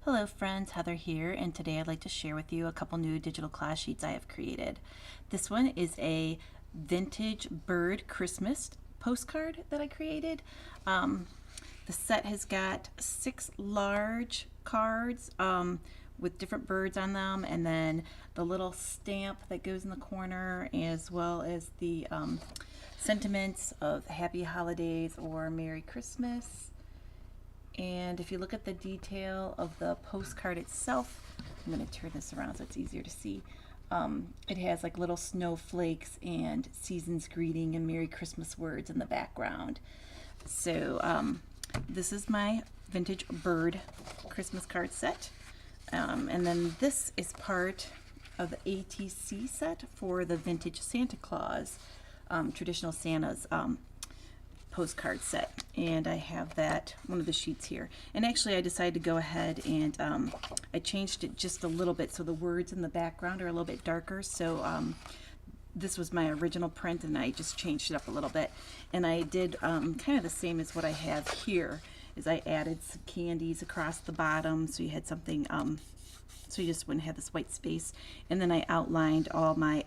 Hello friends, Heather here, and today I'd like to share with you a couple new digital collage sheets I have created. This one is a vintage bird Christmas postcard that I created. The set has got 6 large cards with different birds on them, and then the little stamp that goes in the corner, as well as the sentiments of Happy Holidays or Merry Christmas. And if you look at the detail of the postcard itself, I'm going to turn this around so it's easier to see. It has like little snowflakes and season's greeting and Merry Christmas words in the background. So this is my vintage bird Christmas card set. And then this is part of the ATC set for the vintage Santa Claus, traditional Santa's postcard set, and I have that one of the sheets here. And actually I decided to go ahead and I changed it just a little bit so the words in the background are a little bit darker. So this was my original print and I just changed it up a little bit, and I did kind of the same as what I have here, is I added some candies across the bottom so you had something so you just wouldn't have this white space, and then I outlined all my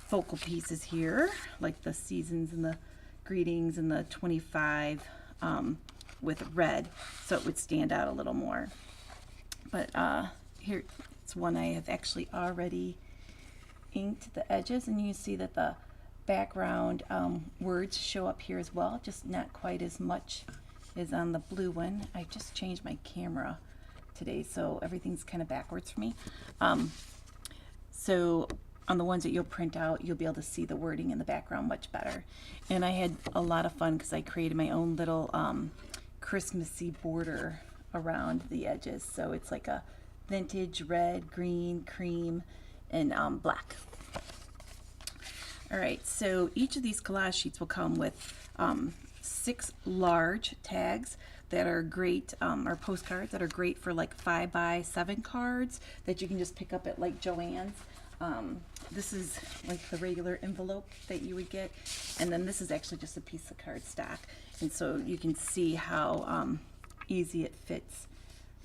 focal pieces here, like the seasons and the greetings and the 25 with red, so it would stand out a little more. But here it's one I have actually already inked the edges, and you can see that the background words show up here as well, just not quite as much as on the blue one. I just changed my camera today, so everything's kind of backwards for me. So on the ones that you'll print out, you'll be able to see the wording in the background much better. And I had a lot of fun because I created my own little Christmassy border around the edges. So it's like a vintage red, green, cream, and black. All right, so each of these collage sheets will come with 6 large tags that are great, or postcards that are great for like 5x7 cards that you can just pick up at like Joann's. This is like the regular envelope that you would get, and then this is actually just a piece of cardstock, and so you can see how easy it fits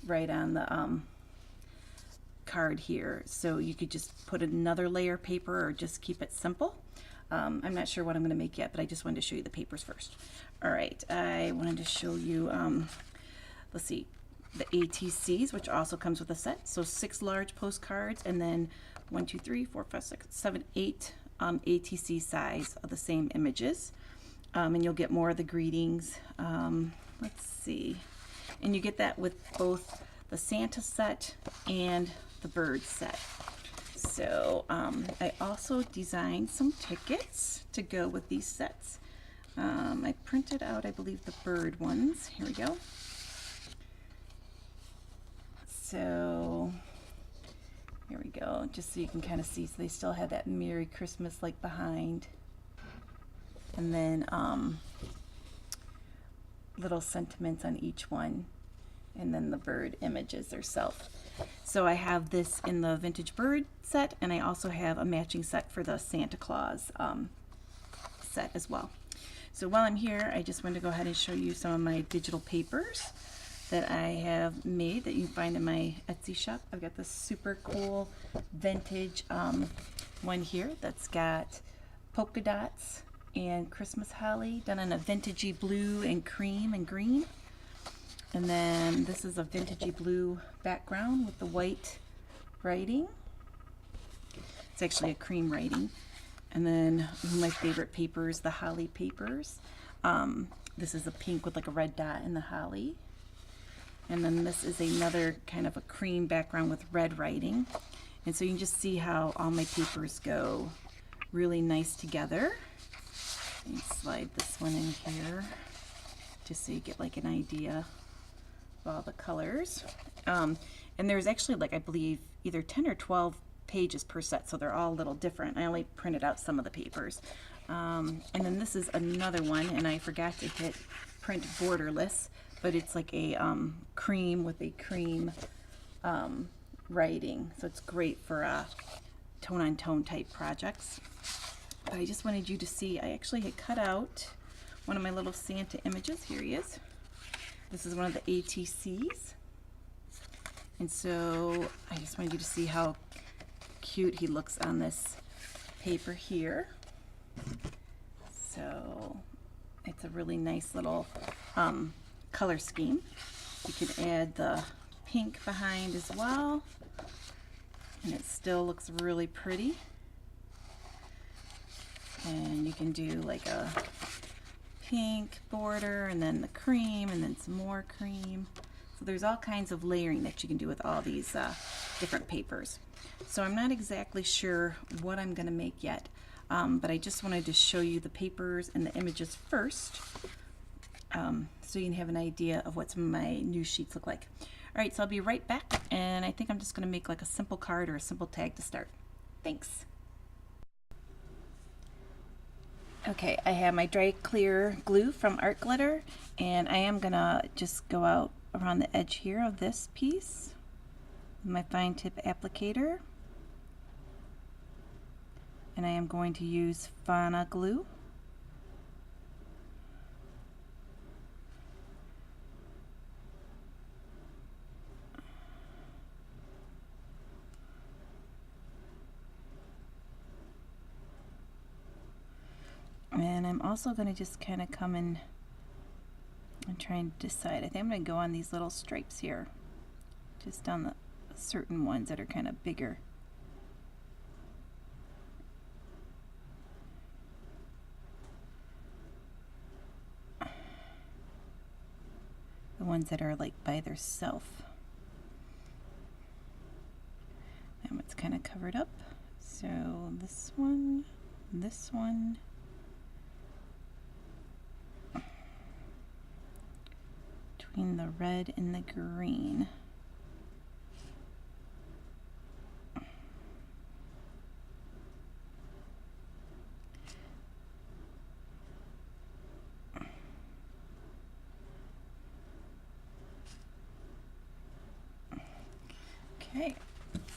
right on the card here. So you could just put another layer of paper or just keep it simple. I'm not sure what I'm going to make yet, but I just wanted to show you the papers first. All right, I wanted to show you, let's see, the ATCs, which also comes with a set. So 6 large postcards, and then 1, 2, 3, 4, 5, 6, 7, 8 ATC size of the same images. And you'll get more of the greetings. Let's see. And you get that with both the Santa set and the bird set. So I also designed some tickets to go with these sets. I printed out, I believe, the bird ones. Here we go. So here we go, just so you can kind of see. So they still have that Merry Christmas like behind, and then little sentiments on each one, and then the bird images themselves. So I have this in the vintage bird set, and I also have a matching set for the Santa Claus set as well. So while I'm here, I just wanted to go ahead and show you some of my digital papers that I have made that you can find in my Etsy shop. I've got this super cool vintage one here that's got polka dots and Christmas holly done in a vintagey blue and cream and green. And then this is a vintagey blue background with the white writing. It's actually a cream writing. And then one of my favorite papers, the holly papers. This is a pink with like a red dot in the holly. And then this is another kind of a cream background with red writing. And so you can just see how all my papers go really nice together. Let me slide this one in here just so you get like an idea of all the colors. And there's actually, like, I believe either 10 or 12 pages per set, so they're all a little different. I only printed out some of the papers. And then this is another one, and I forgot to hit print borderless, but it's like a cream with a cream writing, so it's great for tone-on-tone type projects. But I just wanted you to see, I actually had cut out one of my little Santa images. Here he is. This is one of the ATCs. And so I just wanted you to see how cute he looks on this paper here. So it's a really nice little color scheme. You can add the pink behind as well, and it still looks really pretty. And you can do like a pink border and then the cream and then some more cream. So there's all kinds of layering that you can do with all these different papers. So I'm not exactly sure what I'm going to make yet, but I just wanted to show you the papers and the images first, so you can have an idea of what some of my new sheets look like. All right, so I'll be right back, and I think I'm just going to make like a simple card or a simple tag to start. Thanks. Okay, I have my dry clear glue from Art Glitter, and I am going to just go out around the edge here of this piece with my fine tip applicator. And I am going to use Fauna glue. And I'm also going to just kind of come in and try and decide. I think I'm going to go on these little stripes here, just on the certain ones that are kind of bigger. The ones that are like by their self. And it's kind of covered up. So this one, between the red and the green. Okay,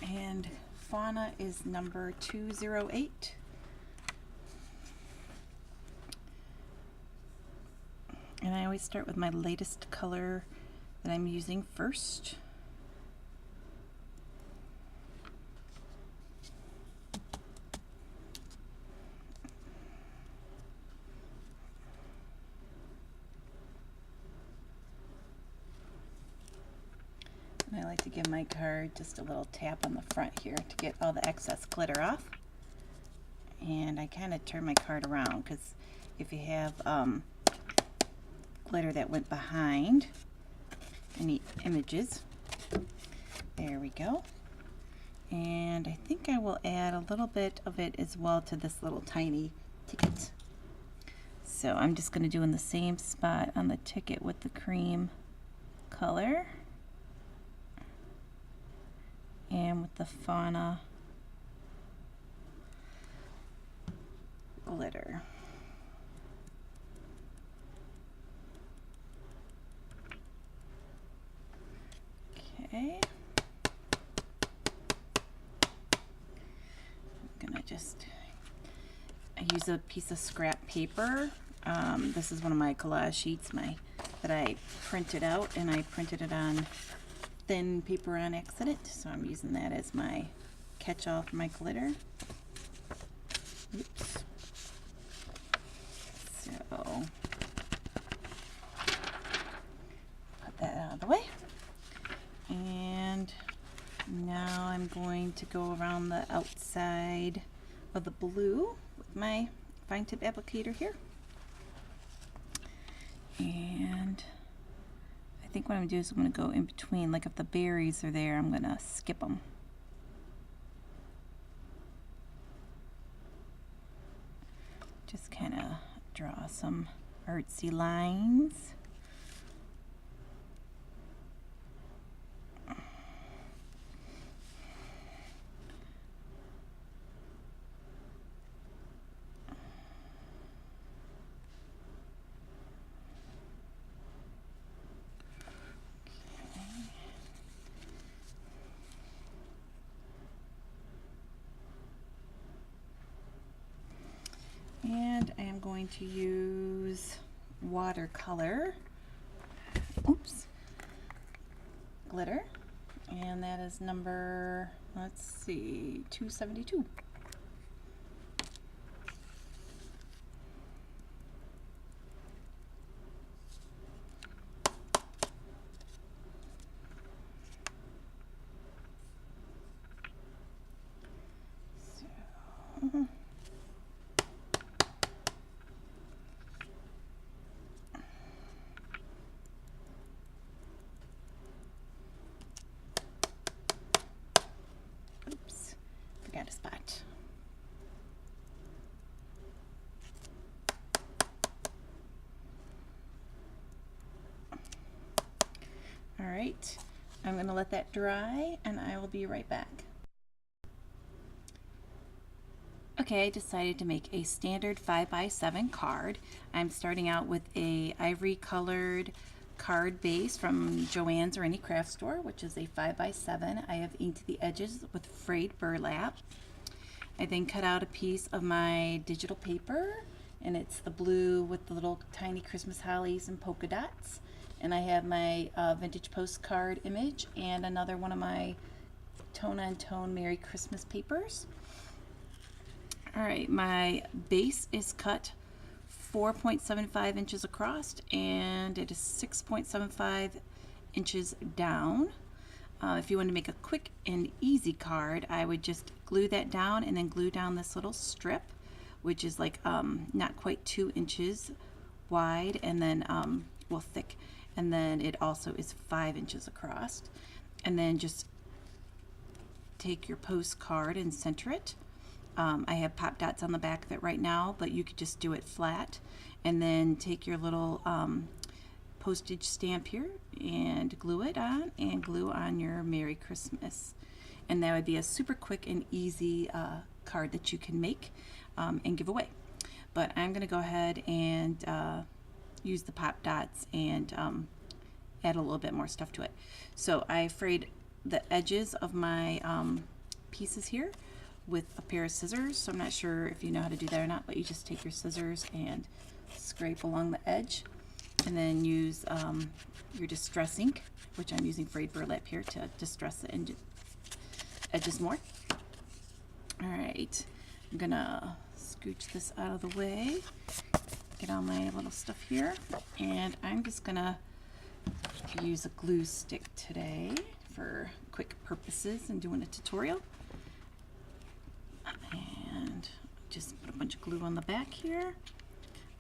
and Fauna is number 208. And I always start with my latest color that I'm using first. And I like to give my card just a little tap on the front here to get all the excess glitter off. And I kind of turn my card around, because if you have glitter that went behind any images. There we go. And I think I will add a little bit of it as well to this little tiny ticket. So I'm just going to do in the same spot on the ticket with the cream color and with the Fauna glitter. Okay. I'm gonna I use a piece of scrap paper. This is one of my collage sheets that I printed out, and I printed it on thin paper on accident, so I'm using that as my catch-all for my glitter. Oops. So put that out of the way. And now I'm going to go around the outside of the blue with my fine tip applicator here. And I think what I'm going to do is I'm going to go in between, like if the berries are there, I'm going to skip them. Just kind of draw some artsy lines. And I am going to use watercolor, glitter, And that is number, let's see, 272. So, oops, forgot a spot. All right, I'm going to let that dry and I will be right back. Okay, I decided to make a standard 5x7 card. I'm starting out with a ivory colored card base from Joann's or any craft store, which is a 5x7. I have inked the edges with frayed burlap. I then cut out a piece of my digital paper, and it's the blue with the little tiny Christmas hollies and polka dots. And I have my vintage postcard image and another one of my tone-on-tone Merry Christmas papers. All right, my base is cut 4.75 inches across and it is 6.75 inches down. If you want to make a quick and easy card, I would just glue that down and then glue down this little strip, which is like not quite 2 inches wide and then, well, thick. And then it also is 5 inches across. And then just take your postcard and center it. I have pop dots on the back of it right now, but you could just do it flat. And then take your little postage stamp here and glue it on and glue on your Merry Christmas. And that would be a super quick and easy card that you can make and give away. But I'm going to go ahead and use the pop dots and add a little bit more stuff to it. So I frayed the edges of my pieces here with a pair of scissors. So I'm not sure if you know how to do that or not, but you just take your scissors and scrape along the edge and then use your distress ink, which I'm using frayed burlap here to distress the edges more. All right, I'm gonna scooch this out of the way, get all my little stuff here, and I'm just gonna use a glue stick today for quick purposes and doing a tutorial. And just put a bunch of glue on the back here.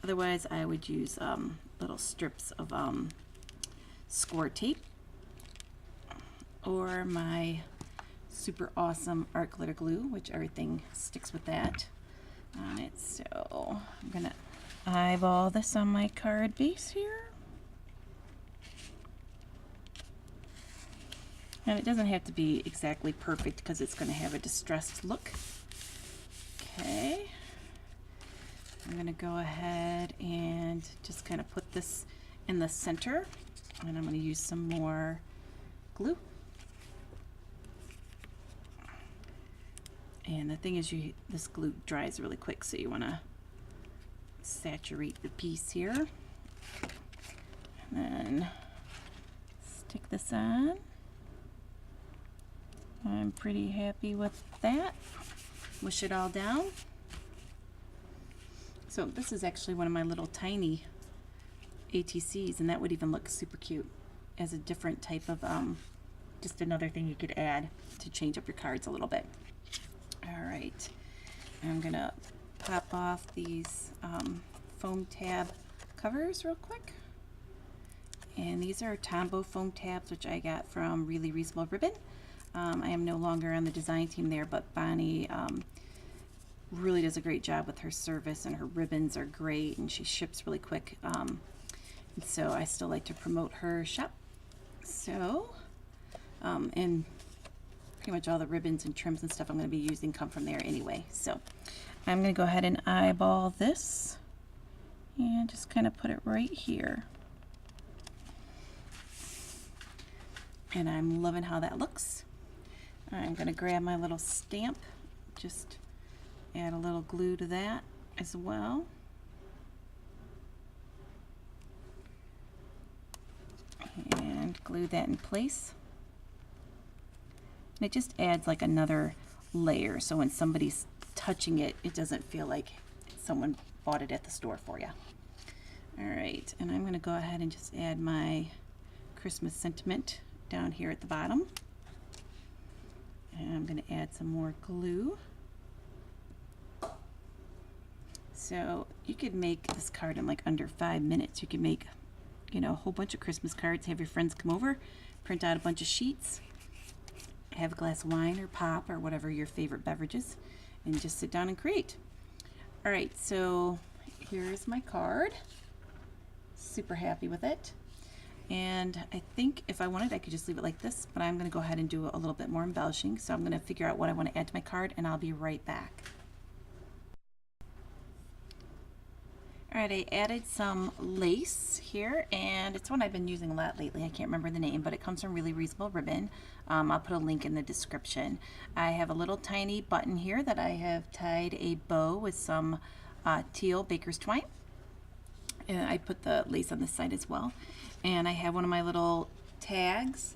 Otherwise, I would use little strips of score tape or my super awesome art glitter glue, which everything sticks with that on it. So I'm gonna eyeball this on my card base here. And it doesn't have to be exactly perfect because it's going to have a distressed look. Okay, I'm going to go ahead and just kind of put this in the center, and I'm going to use some more glue. And the thing is, this glue dries really quick, so you want to saturate the piece here. And then stick this on. I'm pretty happy with that. Mush it all down. So this is actually one of my little tiny ATCs, and that would even look super cute as a different type of, just another thing you could add to change up your cards a little bit. All right, I'm gonna pop off these foam tab covers real quick. And these are Tombow foam tabs, which I got from Really Reasonable Ribbon. I am no longer on the design team there, but Bonnie really does a great job with her service, and her ribbons are great, and she ships really quick. And so I still like to promote her shop. So, and pretty much all the ribbons and trims and stuff I'm going to be using come from there anyway. So I'm going to go ahead and eyeball this and just kind of put it right here. And I'm loving how that looks. I'm going to grab my little stamp, just add a little glue to that as well. And glue that in place. it just adds like another layer, so when somebody's touching it, it doesn't feel like someone bought it at the store for you. All right, and I'm going to go ahead and just add my Christmas sentiment down here at the bottom. And I'm going to add some more glue. So you could make this card in like under 5 minutes. You could make, you know, a whole bunch of Christmas cards, have your friends come over, print out a bunch of sheets, have a glass of wine or pop or whatever your favorite beverage is, and just sit down and create. All right, so here's my card. Super happy with it. And I think if I wanted, I could just leave it like this, but I'm going to go ahead and do a little bit more embellishing. So I'm going to figure out what I want to add to my card, and I'll be right back. All right, I added some lace here, and it's one I've been using a lot lately. I can't remember the name, but it comes from Really Reasonable Ribbon. I'll put a link in the description. I have a little tiny button here that I have tied a bow with some teal baker's twine. And I put the lace on this side as well. And I have one of my little tags,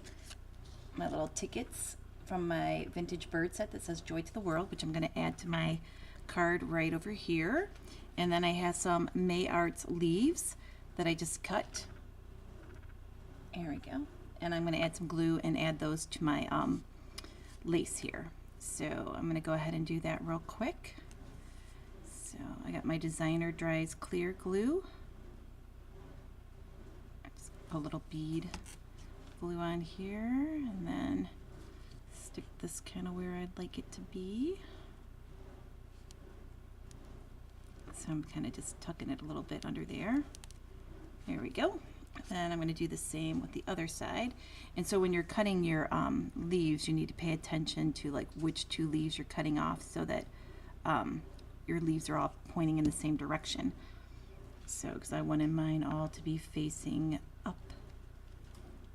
my little tickets from my vintage bird set that says Joy to the World, which I'm going to add to my card right over here. And then I have some May Arts leaves that I just cut. There we go. And I'm going to add some glue and add those to my lace here. So I'm going to go ahead and do that real quick. So I got my Designer Dries clear glue. Just put a little bead glue on here, and then stick this kind of where I'd like it to be. So I'm kind of just tucking it a little bit under there. There we go. Then I'm going to do the same with the other side. And so when you're cutting your leaves, you need to pay attention to like which two leaves you're cutting off, so that your leaves are all pointing in the same direction. So, because I wanted mine all to be facing up.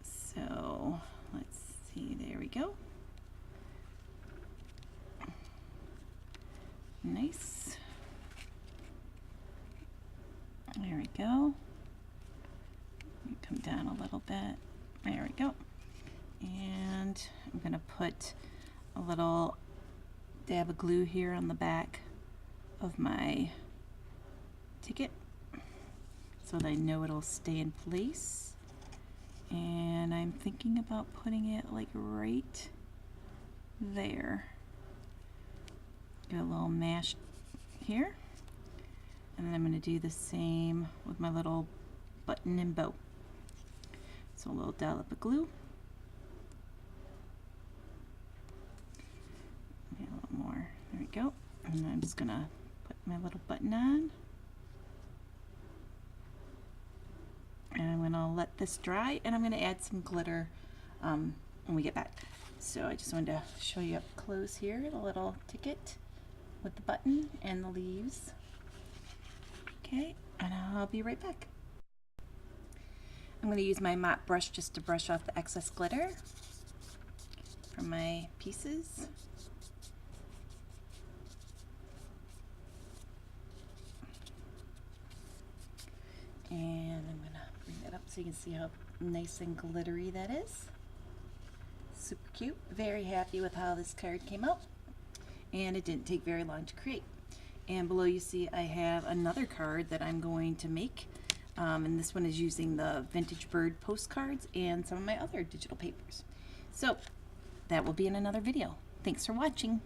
So let's see, there we go. Nice. There we go. Come down a little bit. There we go. And I'm going to put a little dab of glue here on the back of my ticket so that I know it'll stay in place. And I'm thinking about putting it like right there. Get a little mash here. And then I'm going to do the same with my little button and bow. So a little dollop of glue. Maybe a little more. There we go. And I'm just going to put my little button on. And I'm going to let this dry, and I'm going to add some glitter when we get back. So I just wanted to show you up close here, the little ticket with the button and the leaves. Okay, and I'll be right back. I'm going to use my mop brush just to brush off the excess glitter from my pieces. And I'm going to bring that up so you can see how nice and glittery that is. Super cute. Very happy with how this card came out. And it didn't take very long to create. And below you see I have another card that I'm going to make. And this one is using the Vintage Bird postcards and some of my other digital papers. So that will be in another video. Thanks for watching.